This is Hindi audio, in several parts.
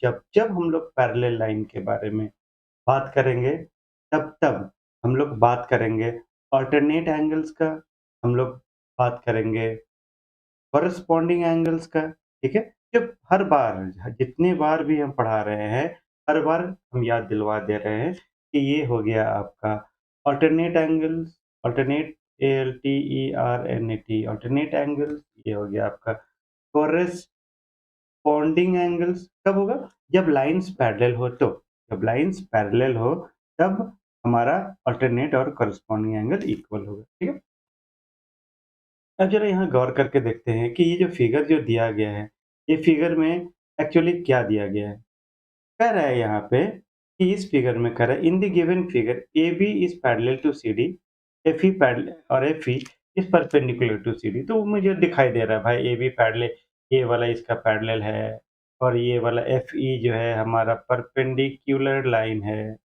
जब जब हम लोग पैरेलल लाइन के बारे में बात करेंगे, तब हम लोग बात करेंगे अल्टरनेट एंगल्स का, हम लोग बात करेंगे कॉरेस्पॉन्डिंग एंगल्स का, ठीक है? जब हर बार जितनी बार भी हम पढ़ा रहे हैं, हर बार हम याद दिलवा दे रहे हैं कि ये हो गया आपका alternate angles, alternate ALTERNAT alternate angles, ये हो गया आपका कॉरेस्पॉन्डिंग एंगल्स कब होगा? जब लाइन्स पैरेलल हो तो। जब लाइन्स पैरेलल हो तब हमारा अल्टरनेट और कॉरेस्पॉन्डिंग एंगल इक्वल होगा, ठीक है? अब ज़रा यहाँ गौर करके देखते हैं कि ये जो फिगर जो दिया गया है, ये फिगर में एक्चुअली क्या दिया गया है? कह रहा है यहाँ पे कि इस फिगर में कह रहा है in the given figure AB is parallel to CD, FE parallel और FE is perpendicular to CD। तो मुझे दिखाई दे रहा है भाई AB पैरेलल, ये वाला इसका पैरेलल है और ये वाला FE जो है हमारा परपेंडिकुलर लाइन है।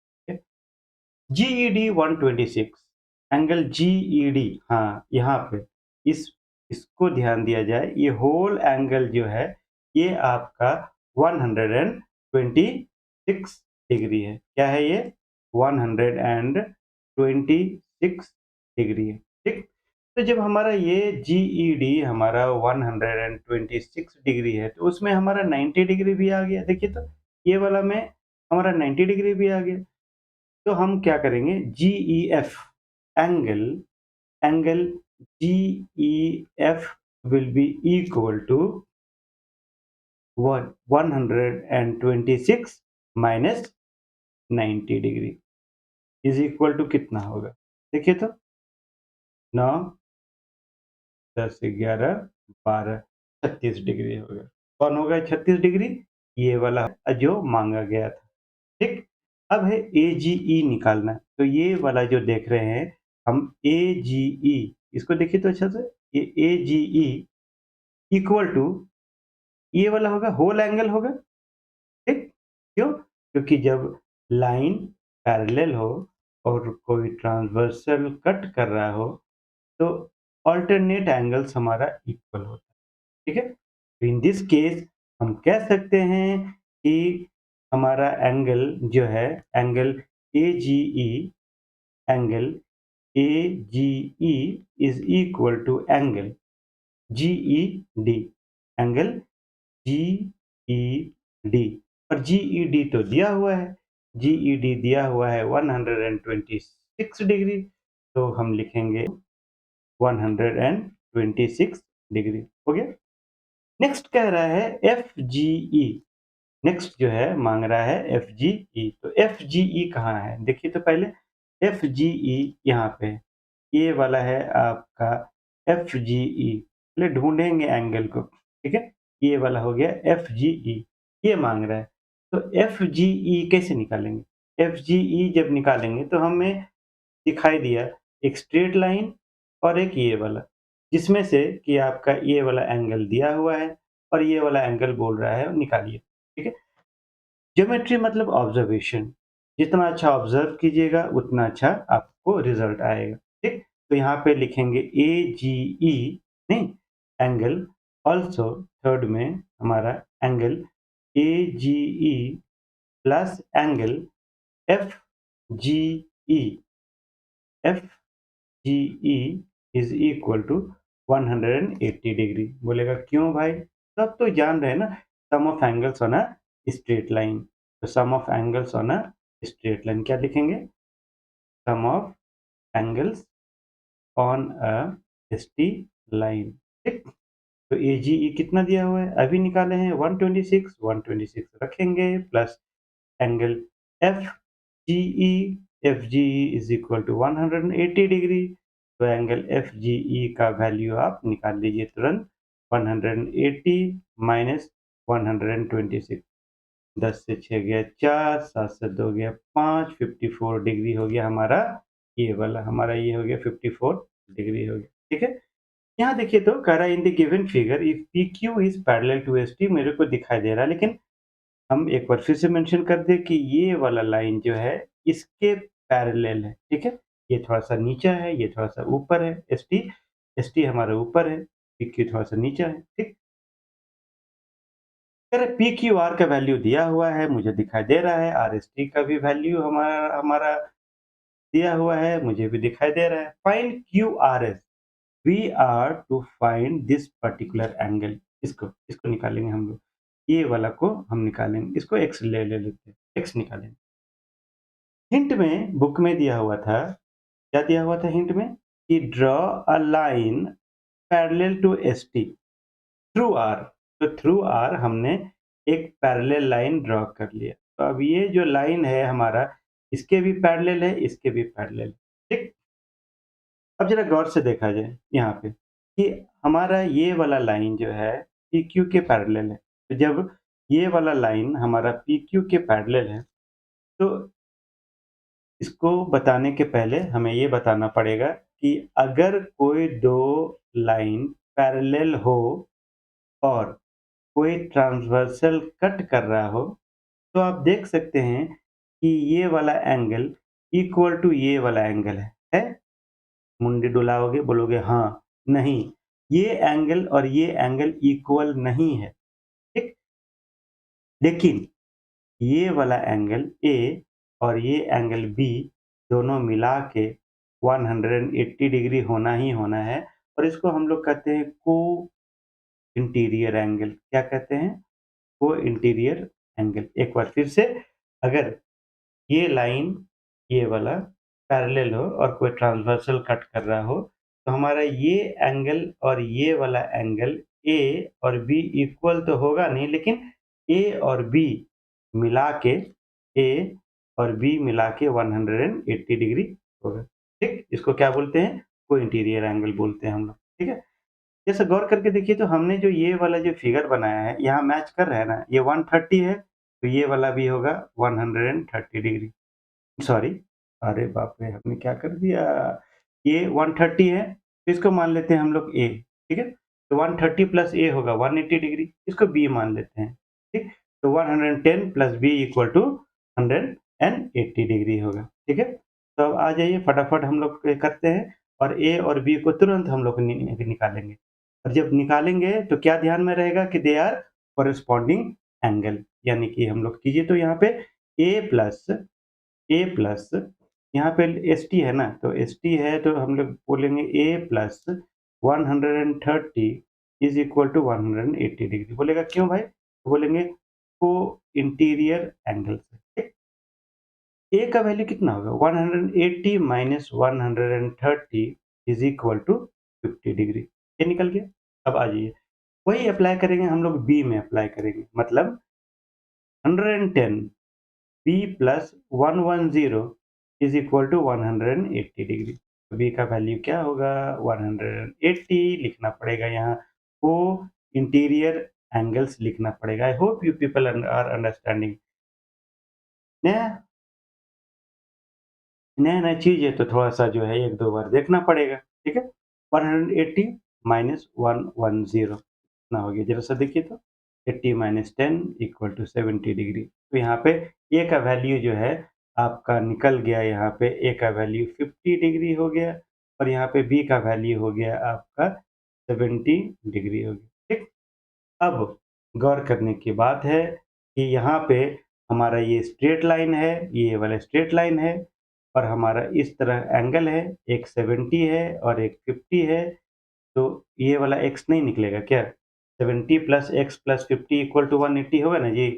GED 126 एंगल GED, हाँ, यहाँ पे इसको ध्यान दिया जाए, ये होल एंगल जो है ये आपका 126 डिग्री है। क्या है ये? 126 डिग्री है, ठीक? तो जब हमारा ये GED हमारा 126 डिग्री है तो उसमें हमारा 90 डिग्री भी आ गया। देखिए तो ये वाला में हमारा 90 डिग्री भी आ गया। तो हम क्या करेंगे, GEF angle angle GEF will be equal to 126 minus 90 degree is equal to कितना होगा? देखिए तो 9, 10, 11, 12, 36 डिग्री होगा। कौन होगा 36 डिग्री? ये वाला जो मांगा गया था, ठीक? अब है AGE निकालना है। तो ये वाला जो देख रहे हैं हम AGE, इसको देखिए तो अच्छा से, ये AGE इक्वल टू ये वाला होगा, होल एंगल होगा, ठीक? क्यों? क्योंकि जब लाइन पैरेलल हो और कोई ट्रांसवर्सल कट कर रहा हो तो अल्टरनेट एंगल्स हमारा इक्वल होता है, ठीक है? तो इन दिस केस हम कह सकते हैं कि हमारा एंगल जो है angle AGE angle AGE is equal to angle GED, angle GED, और GED तो दिया हुआ है, GED दिया हुआ है 126 डिग्री, तो हम लिखेंगे 126 डिग्री, हो गया? नेक्स्ट कह रहा है FGE, नेक्स्ट जो है मांग रहा है FGE, तो FGE कहाँ है? देखिए तो पहले FGE यहाँ पे है, ये वाला है आपका FGE, पहले ढूंढेंगे एंगल को, ठीक है? ये वाला हो गया FGE, ये मांग रहा है। तो FGE कैसे निकालेंगे? FGE जब निकालेंगे तो हमें दिखाई दिया एक स्ट्रेट लाइन और एक ये वाला, जिसमें से कि आपका ये वाला एंगल दिया हुआ है और ये वाला एंगल बोल रहा है निकालिए, ठीक है? ज्योमेट्री मतलब ऑब्जर्वेशन, जितना अच्छा ऑब्जर्व कीजिएगा उतना अच्छा आपको रिजल्ट आएगा, ठीक? तो यहाँ पे लिखेंगे AGE, नहीं, एंगल ऑल्सो थर्ड में हमारा angle AGE plus angle FGE, FGE is equal to 180 degree. बोलेगा क्यों भाई? तो अब तो जान रहे हैं ना, sum of angles on a straight line. तो sum of angles on a straight line क्या लिखेंगे? Sum of angles on a straight line, ठीक? तो AGE कितना दिया हुआ है? अभी निकाले हैं 126, 126 रखेंगे plus angle FGE, FGE is equal to 180 degree. तो एंगल FGE का वैल्यू आप निकाल लीजिए तुरंत, 180 माइनस 126, 10 से 6 गया 4, 7 से 2 गया 5, 54 डिग्री हो गया हमारा, ये वाला हमारा ये हो गया 54 डिग्री हो गया, ठीक है? यहाँ देखिए तो कह रहा है in the given figure if PQ is parallel to ST, मेरे को दिखाई दे रहा है, लेकिन हम एक बार फिर से मेंशन कर दें कि ये वाला लाइन जो है इसके पैरेलल है, ठीक है? ये थोड़ा-सा नीचा है, ये थोड़ा-सा ऊपर है, ST हमारा ऊपर है, PQ थोड़ा-सा नीचा है, ठीक? कह रहे पी क्यू आर का वैल्यू दिया हुआ है, मुझे दिखाई दे रहा है, आर एस टी का भी वैल्यू हमारा हमारा दिया हुआ है, मुझे भी दिखाई दे रहा है। Find Q R S, we are to find this particular angle. इसको इसको निकालेंगे हम लोग, ये वाला को हम निकालेंगे, इसको एक्स ले लेते हैं, एक्स निकालेंगे। हिंट में बुक में दिया हुआ था, क्या दिया हुआ था हिंट में, कि draw a line parallel to S T through R. तो थ्रू आर हमने एक पैरेलल लाइन ड्रॉ कर लिया। तो अब ये जो लाइन है हमारा, इसके भी पैरेलल है, इसके भी पैरेलल है, ठीक। अब जरा गौर से देखा जाए यहाँ पे कि हमारा ये वाला लाइन जो है पी क्यू के पैरेलल है। तो जब ये वाला लाइन हमारा पी क्यू के पैरेलल है, तो इसको बताने के पहले हमें ये बताना पड़ेगा कि अगर कोई दो लाइन पैरेलल हो और कोई ट्रांसवर्सल कट कर रहा हो, तो आप देख सकते हैं कि ये वाला एंगल इक्वल टू ये वाला एंगल है? मुंडी डुलाओगे, बोलोगे हाँ, नहीं, ये एंगल और ये एंगल इक्वल नहीं है, ठीक? लेकिन ये वाला एंगल ए और ये एंगल बी दोनों मिला के 180 डिग्री होना ही होना है, और इसको हम लोग कहते हैं को इंटीरियर एंगल। क्या कहते हैं? को इंटीरियर एंगल। एक बार फिर से, अगर ये लाइन ये वाला पैरेलल हो और कोई ट्रांसवर्सल कट कर रहा हो, तो हमारा ये एंगल और ये वाला एंगल ए और बी इक्वल तो होगा नहीं, लेकिन ए और बी मिला के, ए और बी मिला के 180 डिग्री होगा, ठीक। इसको क्या बोलते हैं? को इंटीरियर एंगल बोलते हैं हम लोग, ठीक है। जैसे गौर करके देखिए, तो हमने जो ये वाला जो फिगर बनाया है, यहाँ मैच कर रहा है ना, ये 130 है, तो ये वाला भी होगा 130 डिग्री। सॉरी, अरे बाप रे! हमने क्या कर दिया? ये 130 है, तो इसको मान लेते हैं हम लोग ए, ठीक है? तो 130 प्लस ए होगा 180 डिग्री, इसको बी मान लेते हैं, ठीक? तो 110 plus B equal to 180 degree होगा, ठीक है? तो अब आ जाइए, फटाफट हम लोग करते हैं और ए और बी को तुरंत हम लोग निकालेंगे। और जब निकालेंगे तो क्या ध्यान में रहेगा कि दे आर कॉरेस्पॉन्डिंग एंगल, यानी कि हम लोग कीजिए तो यहाँ पे ए प्लस यहाँ पे एस टी है ना, तो एस टी है तो हम लोग बोलेंगे A plus 130 is equal to 180 degree. बोलेगा क्यों भाई? तो बोलेंगे को इंटीरियर एंगल से, ठीक। ए का वैल्यू कितना होगा? 180 minus 130 is equal to 50 degree. ये निकल गया। अब आ जाइए, वही अप्लाई करेंगे हम लोग, बी में अप्लाई करेंगे, मतलब 110 B plus 110 is equal to 180 degree. तो बी का वैल्यू क्या होगा? 180 लिखना पड़ेगा यहाँ, को इंटीरियर एंगल्स लिखना पड़ेगा। I hope you people are understanding. नया नया नया चीज है तो थोड़ा सा जो है एक दो बार देखना पड़ेगा, ठीक है। 180 माइनस 110 कितना हो गया? जरा सा देखिए तो, 80 माइनस 10 इक्वल टू 70 डिग्री। तो यहाँ पे ए का वैल्यू जो है आपका निकल गया, यहाँ पे ए का वैल्यू 50 डिग्री हो गया और यहाँ पे बी का वैल्यू हो गया आपका 70 डिग्री हो गया, ठीक। अब गौर करने की बात है कि यहाँ पे हमारा ये स्ट्रेट लाइन है, ये वाला स्ट्रेट लाइन है और हमारा इस तरह एंगल है, एक 70 है और एक 50 है, तो ये वाला x नहीं निकलेगा क्या? 70 plus x plus 50 equal to 180 होगा ना जी।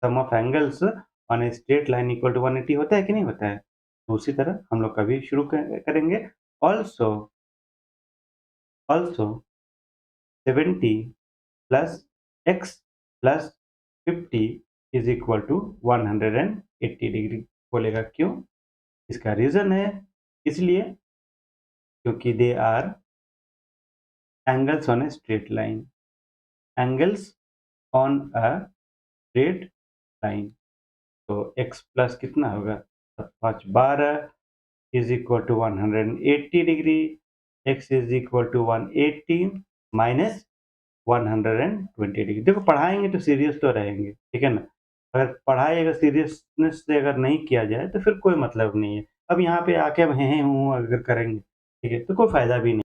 Sum of angles on a straight line equal to 180 होता है कि नहीं होता है? तो उसी तरह हम लोग कभी शुरू करेंगे। Also also 70 plus x plus 50 is equal to 180 degree. बोलेगा क्यों? इसका रीजन है इसलिए क्योंकि they are angles on a straight line, angles on a straight line. तो x प्लस कितना होगा? 5 12 is equal to 180 degree, x is equal to 180 minus 120 degree. देखो, पढ़ाएंगे तो सीरियस तो रहेंगे, ठीक है ना। अगर पढ़ाई अगर सीरियसनेस से अगर नहीं किया जाए तो फिर कोई मतलब नहीं है। अब यहाँ पे आके हम हैं हूँ अगर करेंगे, ठीक है, तो कोई फायदा भी नहीं।